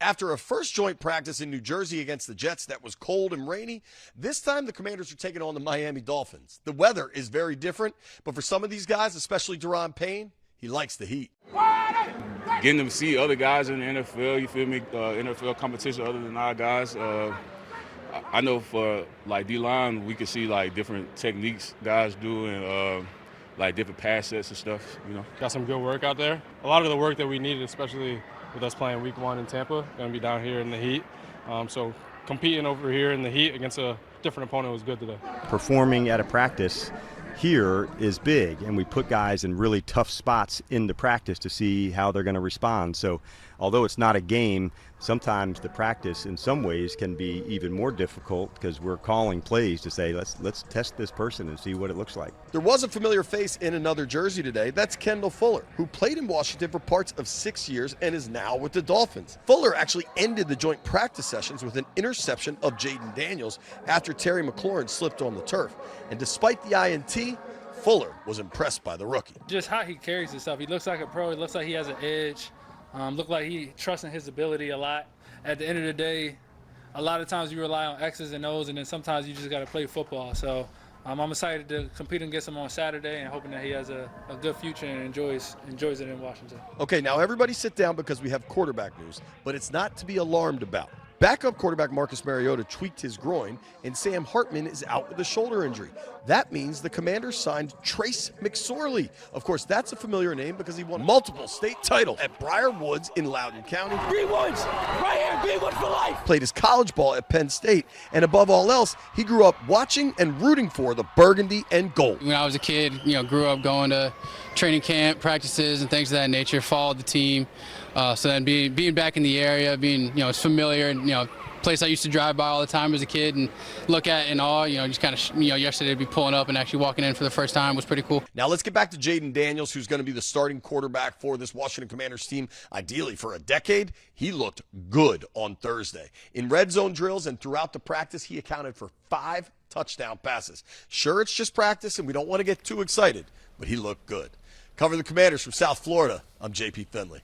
After a first joint practice in New Jersey against the Jets that was cold and rainy, this time the Commanders are taking on the Miami Dolphins. The weather is very different, but for some of these guys, especially Daron Payne, he likes the heat. Getting them to see other guys in the NFL, you feel me, NFL competition other than our guys. I know for, like, D-line, we can see, like, different techniques guys do and, like, different pass sets and stuff, you know. Got some good work out there. A lot of the work that we needed, especially with us playing week 1 in Tampa, going to be down here in the heat. So competing over here in the heat against a different opponent was good today. Performing at a practice here is big, and we put guys in really tough spots in the practice to see how they're going to respond. So although it's not a game, sometimes the practice in some ways can be even more difficult because we're calling plays to say, let's test this person and see what it looks like. There was a familiar face in another jersey today. That's Kendall Fuller, who played in Washington for parts of 6 years and is now with the Dolphins. Fuller actually ended the joint practice sessions with an interception of Jaden Daniels after Terry McLaurin slipped on the turf. And despite the INT, Fuller was impressed by the rookie. Just how he carries himself. He looks like a pro. He looks like he has an edge. Look like he trusts in his ability a lot. At the end of the day, a lot of times you rely on X's and O's, and then sometimes you just got to play football. So I'm excited to compete against him on Saturday and hoping that he has a good future and enjoys it in Washington. Okay, now everybody sit down because we have quarterback news, but it's not to be alarmed about. Backup quarterback Marcus Mariota tweaked his groin, and Sam Hartman is out with a shoulder injury. That means the Commanders signed Trace McSorley. Of course, that's a familiar name because he won multiple state titles at Briar Woods in Loudoun County. B-Woods, right here, B-Woods for life. Played his college ball at Penn State, and above all else, he grew up watching and rooting for the Burgundy and Gold. When I was a kid, grew up going to training camp, practices, and things of that nature, followed the team. So then being back in the area, it's familiar, and place I used to drive by all the time as a kid and look at in awe, just kind of, yesterday to be pulling up and actually walking in for the first time was pretty cool. Now let's get back to Jaden Daniels, who's going to be the starting quarterback for this Washington Commanders team, ideally for a decade. He looked good on Thursday. In red zone drills and throughout the practice, he accounted for 5 touchdown passes. Sure, it's just practice, and we don't want to get too excited, but he looked good. Cover the Commanders from South Florida, I'm JP Finley.